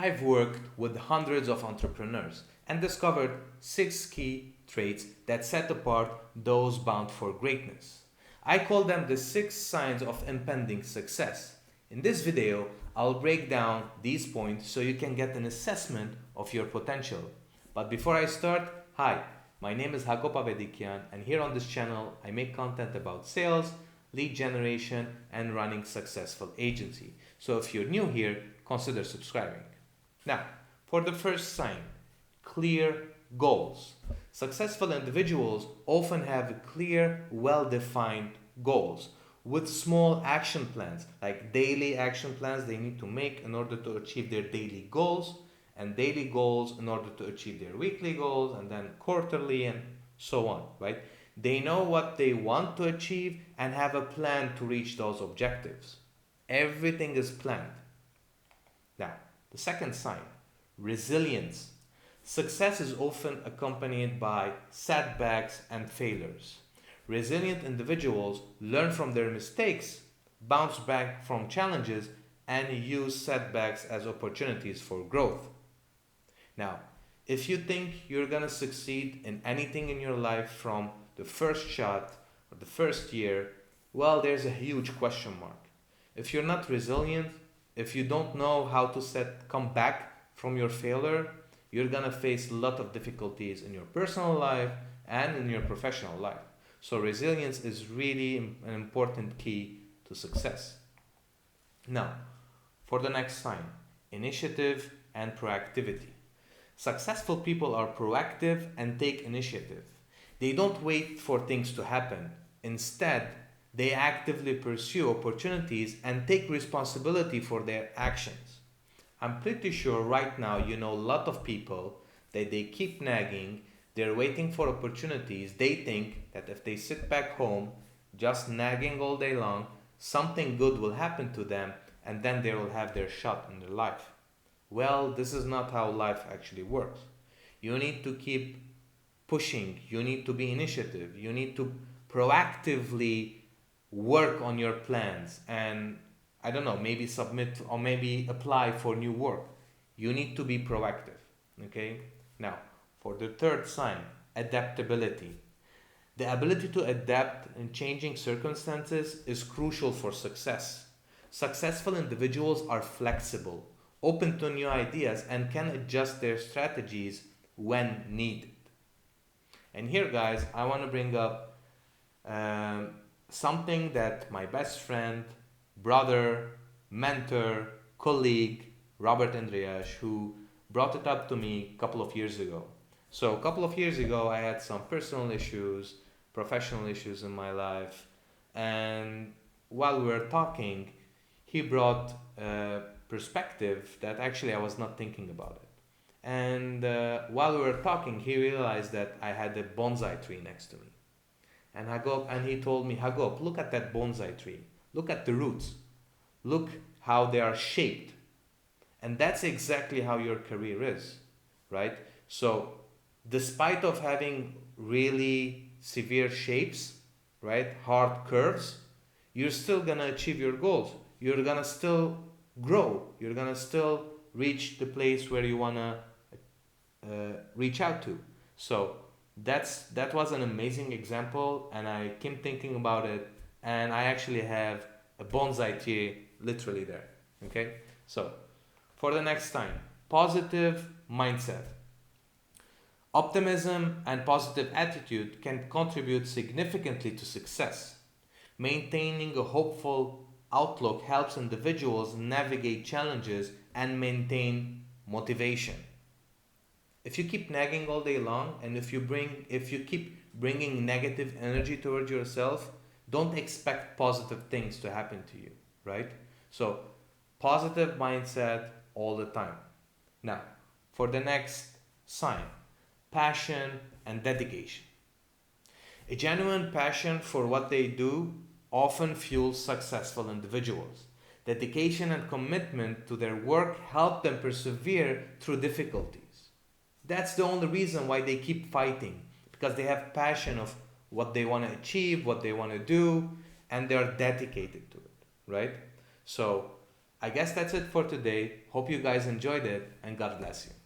I've worked with hundreds of entrepreneurs and discovered 6 key traits that set apart those bound for greatness. I call them the 6 signs of impending success. In this video, I'll break down these points so you can get an assessment of your potential. But before I start, hi, my name is Hako Pavedikian, and here on this channel I make content about sales, lead generation, and running successful agency. So if you're new here, consider subscribing. Now, for the first sign, clear goals. Successful individuals often have clear, well-defined goals with small action plans, like daily action plans they need to make in order to achieve their daily goals, and daily goals in order to achieve their weekly goals, and then quarterly, and so on, right? They know what they want to achieve and have a plan to reach those objectives. Everything is planned. Now, the second sign, resilience. Success is often accompanied by setbacks and failures. Resilient individuals learn from their mistakes, bounce back from challenges, and use setbacks as opportunities for growth. Now, if you think you're going to succeed in anything in your life from the first shot or the first year, well, there's a huge question mark. If you're not resilient, if you don't know how to come back from your failure, you're gonna face a lot of difficulties in your personal life and in your professional life. So resilience is really an important key to success. Now, for the next sign, initiative and proactivity. Successful people are proactive and take initiative. They don't wait for things to happen. Instead, they actively pursue opportunities and take responsibility for their actions. I'm pretty sure right now you know a lot of people that they keep nagging, they're waiting for opportunities. They think that if they sit back home just nagging all day long, something good will happen to them and then they will have their shot in their life. Well, this is not how life actually works. You need to keep pushing, you need to be initiative, you need to proactively work on your plans and I don't know, maybe submit or maybe apply for new work. You need to be proactive. Okay? Now, for the third sign, adaptability. The ability to adapt in changing circumstances is crucial for success. Successful individuals are flexible, open to new ideas, and can adjust their strategies when needed. And here, guys, I want to bring up something that my best friend, brother, mentor, colleague, Robert Andreas, who brought it up to me a couple of years ago. So a couple of years ago, I had some personal issues, professional issues in my life. And while we were talking, he brought a perspective that actually I was not thinking about it. And while we were talking, he realized that I had a bonsai tree next to me. And I go up and he told me, Hagop, look at that bonsai tree. Look at the roots. Look how they are shaped. And that's exactly how your career is, right? So despite of having really severe shapes, right, hard curves, you're still gonna achieve your goals. You're gonna still grow. You're gonna still reach the place where you wanna reach out to. So that was an amazing example, and I keep thinking about it, and I actually have a bonsai tree literally there. Okay, so for the next time, positive mindset. Optimism and positive attitude can contribute significantly to success. Maintaining a hopeful outlook helps individuals navigate challenges and maintain motivation. If you keep nagging all day long and if you keep bringing negative energy towards yourself, don't expect positive things to happen to you, right? So positive mindset all the time. Now, for the next sign, passion and dedication. A genuine passion for what they do often fuels successful individuals. Dedication and commitment to their work help them persevere through difficulties. That's the only reason why they keep fighting, because they have passion of what they want to achieve, what they want to do, and they're dedicated to it, right? So I guess that's it for today. Hope you guys enjoyed it, and God bless you.